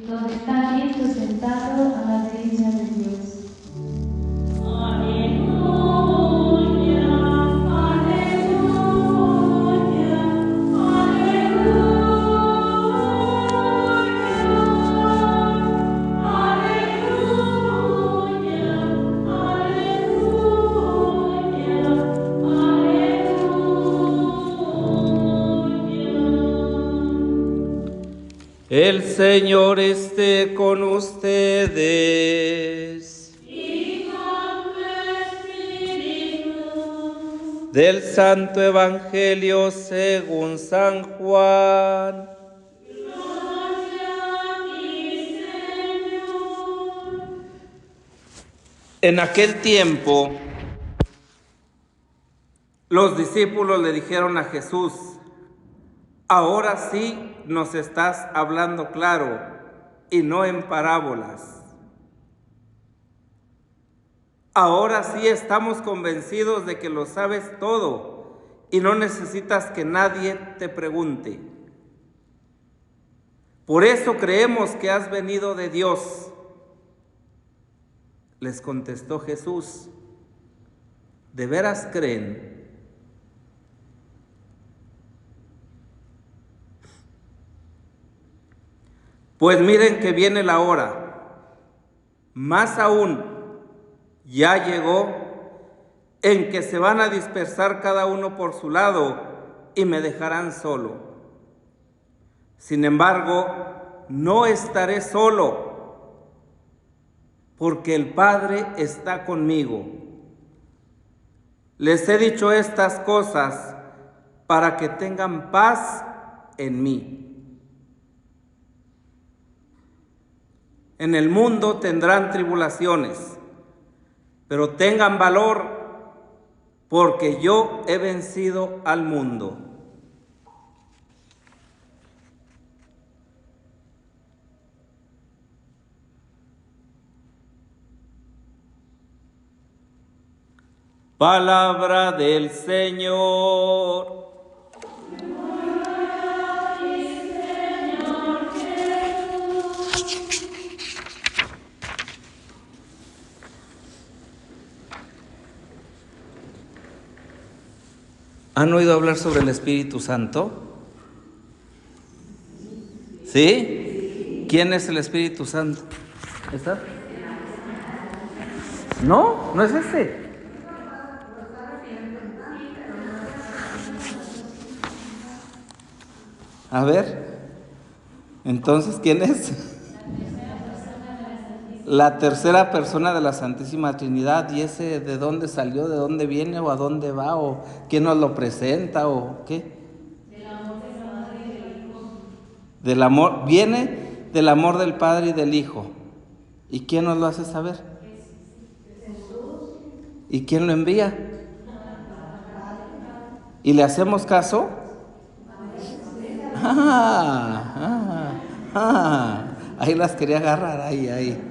donde está Cristo sentado a la derecha de Dios. El Señor esté con ustedes. Y con tu espíritu. Del Santo Evangelio según San Juan. Gloria a ti, Señor. En aquel tiempo, los discípulos le dijeron a Jesús: ahora sí nos estás hablando claro y no en parábolas. Ahora sí estamos convencidos de que lo sabes todo y no necesitas que nadie te pregunte. Por eso creemos que has venido de Dios. Les contestó Jesús: ¿de veras creen? Pues miren que viene la hora, más aún, ya llegó, en que se van a dispersar cada uno por su lado y me dejarán solo. Sin embargo, no estaré solo, porque el Padre está conmigo. Les he dicho estas cosas para que tengan paz en mí. En el mundo tendrán tribulaciones, pero tengan valor, porque yo he vencido al mundo. Palabra del Señor. ¿Han oído hablar sobre el Espíritu Santo? ¿Sí? ¿Quién es el Espíritu Santo? ¿Está? No, no es ese. A ver, entonces, ¿quién es? La tercera persona de la Santísima Trinidad. ¿Y ese de dónde salió, de dónde viene o a dónde va o quién nos lo presenta o qué? Del amor del Padre y del Hijo. Del amor, viene del amor del Padre y del Hijo. ¿Y quién nos lo hace saber? Jesús. ¿Y quién lo envía? ¿Y le hacemos caso? Ahí las quería agarrar, ahí.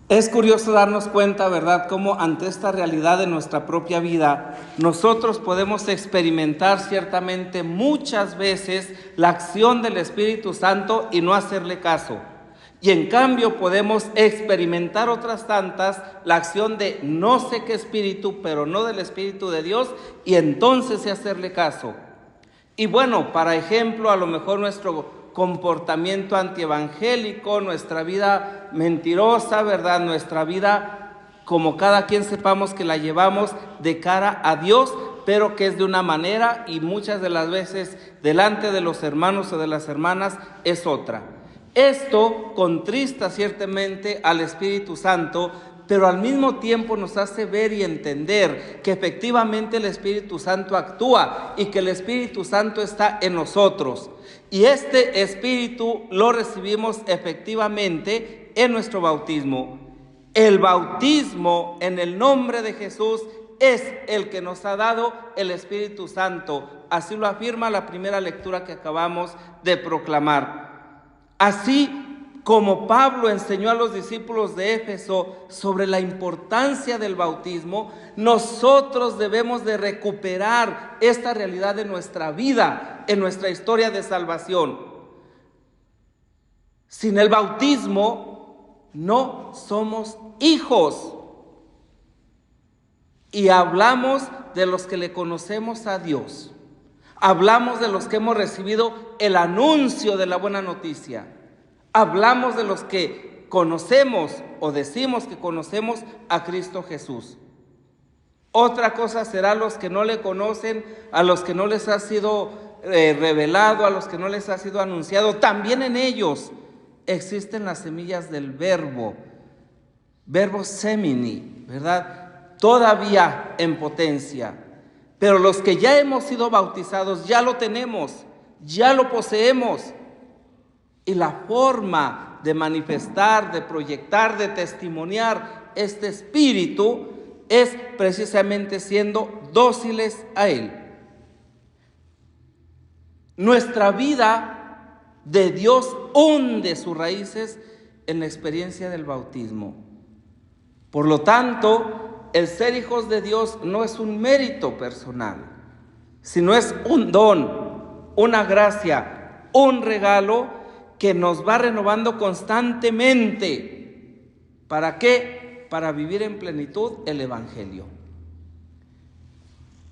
Es curioso darnos cuenta, ¿verdad?, cómo ante esta realidad de nuestra propia vida, nosotros podemos experimentar ciertamente muchas veces la acción del Espíritu Santo y no hacerle caso. Y en cambio podemos experimentar otras tantas la acción de no sé qué espíritu, pero no del Espíritu de Dios, y entonces sí hacerle caso. Y bueno, para ejemplo, a lo mejor nuestro comportamiento antievangélico, nuestra vida mentirosa, ¿verdad? Nuestra vida, como cada quien sepamos que la llevamos de cara a Dios, pero que es de una manera y muchas de las veces delante de los hermanos o de las hermanas es otra. Esto contrista ciertamente al Espíritu Santo, pero al mismo tiempo nos hace ver y entender que efectivamente el Espíritu Santo actúa y que el Espíritu Santo está en nosotros. Y este Espíritu lo recibimos efectivamente en nuestro bautismo. El bautismo en el nombre de Jesús es el que nos ha dado el Espíritu Santo. Así lo afirma la primera lectura que acabamos de proclamar. Así como Pablo enseñó a los discípulos de Éfeso sobre la importancia del bautismo, nosotros debemos de recuperar esta realidad de nuestra vida, en nuestra historia de salvación. Sin el bautismo no somos hijos. Y hablamos de los que le conocemos a Dios. Hablamos de los que hemos recibido el anuncio de la buena noticia. Hablamos de los que conocemos o decimos que conocemos a Cristo Jesús. Otra cosa será los que no le conocen, a los que no les ha sido revelado, a los que no les ha sido anunciado. También en ellos existen las semillas del verbo semini, ¿verdad? Todavía en potencia. Pero los que ya hemos sido bautizados, ya lo tenemos, ya lo poseemos. Y la forma de manifestar, de proyectar, de testimoniar este espíritu es precisamente siendo dóciles a Él. Nuestra vida de Dios hunde sus raíces en la experiencia del bautismo. Por lo tanto, el ser hijos de Dios no es un mérito personal, sino es un don, una gracia, un regalo que nos va renovando constantemente. ¿Para qué? Para vivir en plenitud el Evangelio.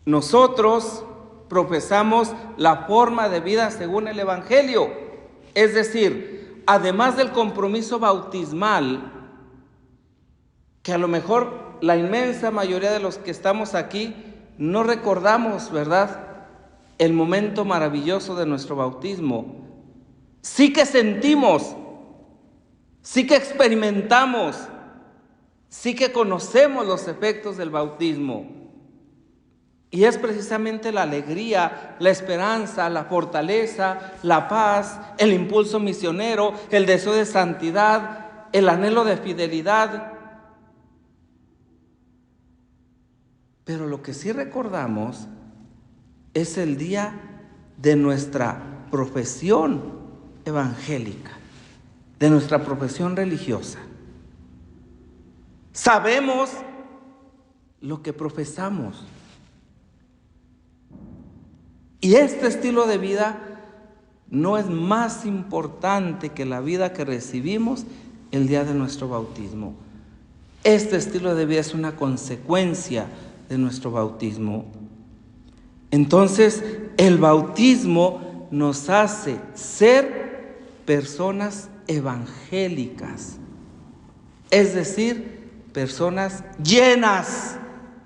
Nosotros profesamos la forma de vida según el Evangelio. Es decir, además del compromiso bautismal, que a lo mejor la inmensa mayoría de los que estamos aquí no recordamos, ¿verdad?, el momento maravilloso de nuestro bautismo. Sí que sentimos, sí que experimentamos, sí que conocemos los efectos del bautismo. Y es precisamente la alegría, la esperanza, la fortaleza, la paz, el impulso misionero, el deseo de santidad, el anhelo de fidelidad. Pero lo que sí recordamos es el día de nuestra profesión evangélica, de nuestra profesión religiosa. Sabemos lo que profesamos. Y este estilo de vida no es más importante que la vida que recibimos el día de nuestro bautismo. Este estilo de vida es una consecuencia de nuestro bautismo. Entonces, el bautismo nos hace ser personas evangélicas, es decir, personas llenas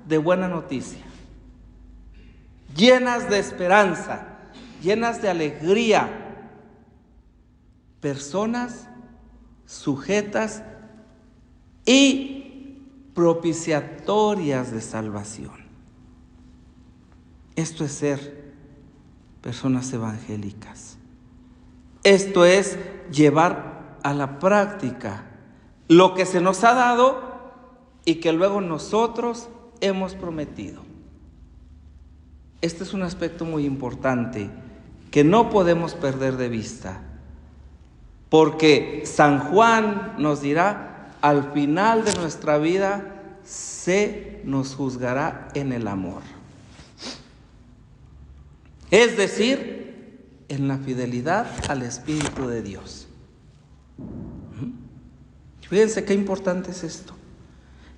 de buena noticia, llenas de esperanza, llenas de alegría, personas sujetas y propiciatorias de salvación. Esto es ser personas evangélicas. Esto es llevar a la práctica lo que se nos ha dado y que luego nosotros hemos prometido. Este es un aspecto muy importante que no podemos perder de vista, porque San Juan nos dirá: al final de nuestra vida se nos juzgará en el amor. Es decir, en la fidelidad al Espíritu de Dios. Fíjense qué importante es esto.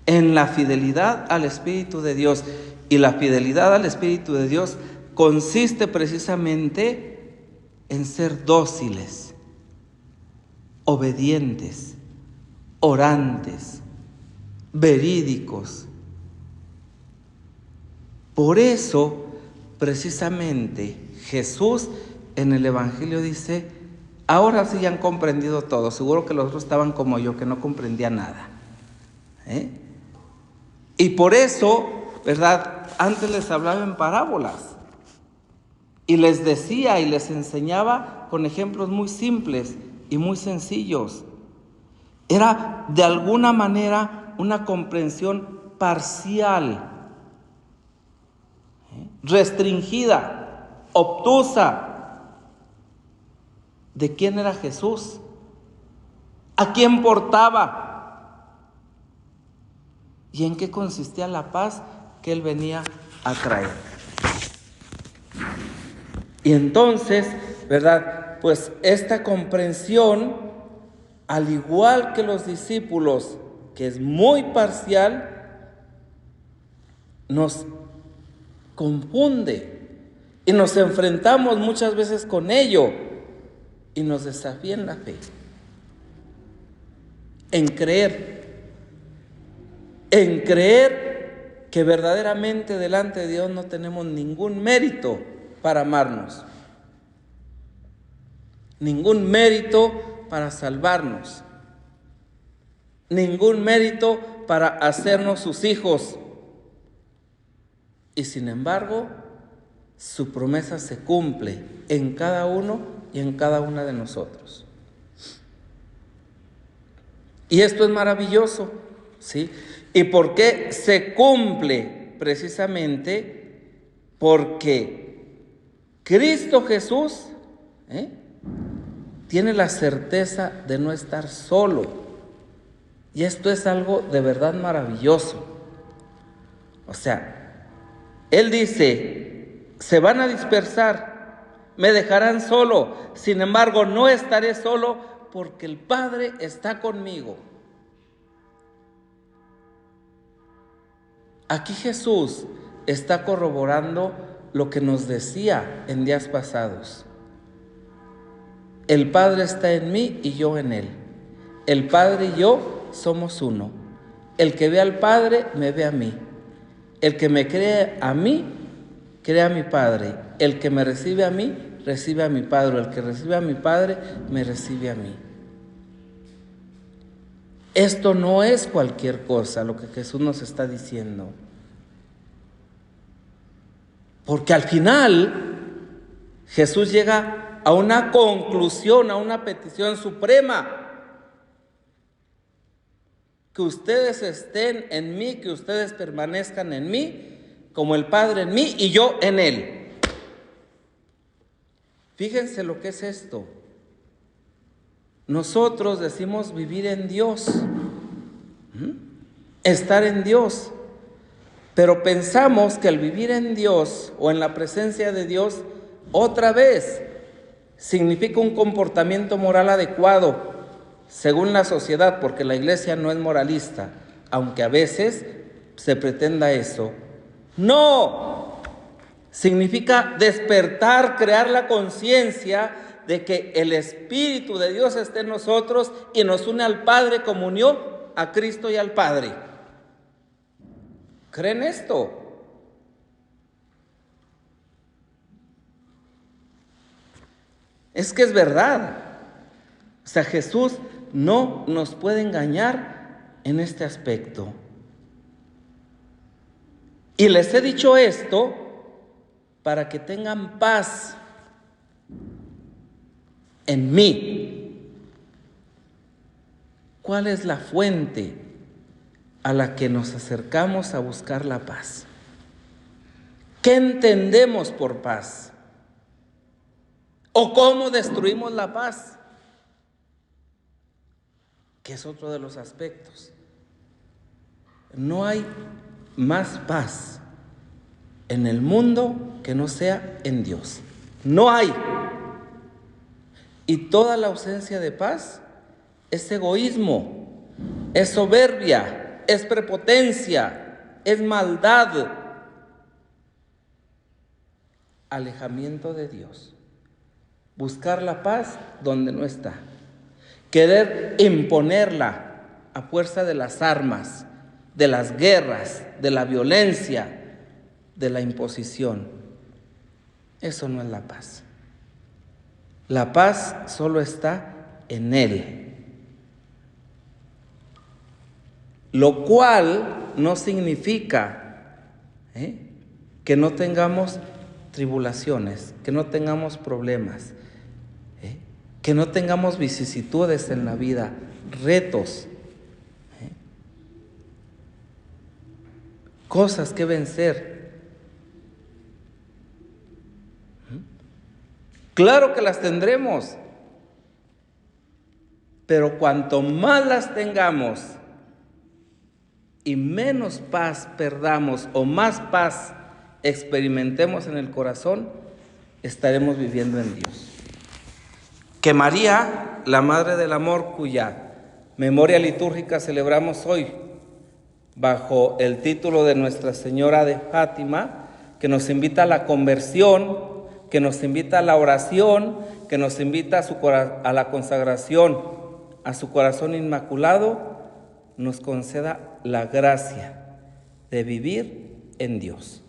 En la fidelidad al Espíritu de Dios. Y la fidelidad al Espíritu de Dios consiste precisamente en ser dóciles, obedientes, orantes, verídicos. Por eso, precisamente, Jesús en el Evangelio dice: ahora sí ya han comprendido todo. Seguro que los otros estaban como yo, que no comprendía nada. Y por eso, ¿verdad?, antes les hablaba en parábolas. Y les decía y les enseñaba con ejemplos muy simples y muy sencillos. Era de alguna manera una comprensión parcial, restringida, obtusa, de quién era Jesús, a quién portaba y en qué consistía la paz que Él venía a traer. Y entonces, ¿verdad?, pues esta comprensión al igual que los discípulos, que es muy parcial, nos confunde y nos enfrentamos muchas veces con ello y nos desafía en la fe, en creer que verdaderamente delante de Dios no tenemos ningún mérito para amarnos, ningún mérito para salvarnos, ningún mérito para hacernos sus hijos. Y sin embargo, su promesa se cumple en cada uno y en cada una de nosotros. Y esto es maravilloso, ¿sí? ¿Y por qué se cumple? Precisamente porque Cristo Jesús tiene la certeza de no estar solo. Y esto es algo de verdad maravilloso. O sea, Él dice, se van a dispersar, me dejarán solo, sin embargo no estaré solo porque el Padre está conmigo. Aquí Jesús está corroborando lo que nos decía en días pasados. El Padre está en mí y yo en Él. El Padre y yo somos uno. El que ve al Padre, me ve a mí. El que me cree a mí, cree a mi Padre. El que me recibe a mí, recibe a mi Padre. El que recibe a mi Padre, me recibe a mí. Esto no es cualquier cosa lo que Jesús nos está diciendo. Porque al final, Jesús llega a una conclusión, a una petición suprema. Que ustedes estén en mí, que ustedes permanezcan en mí, como el Padre en mí y yo en Él. Fíjense lo que es esto. Nosotros decimos vivir en Dios, estar en Dios, pero pensamos que el vivir en Dios o en la presencia de Dios otra vez significa un comportamiento moral adecuado según la sociedad, porque la iglesia no es moralista, aunque a veces se pretenda eso. No, significa despertar, crear la conciencia de que el Espíritu de Dios está en nosotros y nos une al Padre como unió a Cristo y al Padre. ¿Creen esto? Es que es verdad. O sea, Jesús no nos puede engañar en este aspecto. Y les he dicho esto para que tengan paz en mí. ¿Cuál es la fuente a la que nos acercamos a buscar la paz? ¿Qué entendemos por paz? ¿O cómo destruimos la paz? Que es otro de los aspectos. No hay más paz en el mundo que no sea en Dios. No hay. Y toda la ausencia de paz es egoísmo, es soberbia, es prepotencia, es maldad, alejamiento de Dios. Buscar la paz donde no está. Querer imponerla a fuerza de las armas, de las guerras, de la violencia, de la imposición. Eso no es la paz. La paz solo está en Él. Lo cual no significa que no tengamos tribulaciones, que no tengamos problemas, que no tengamos vicisitudes en la vida, retos, cosas que vencer. Claro que las tendremos, pero cuanto más las tengamos y menos paz perdamos o más paz experimentemos en el corazón, estaremos viviendo en Dios. Que María la Madre del Amor, cuya memoria litúrgica celebramos hoy, bajo el título de Nuestra Señora de Fátima, que nos invita a la conversión, que nos invita a la oración, que nos invita a la consagración a su corazón inmaculado, nos conceda la gracia de vivir en Dios.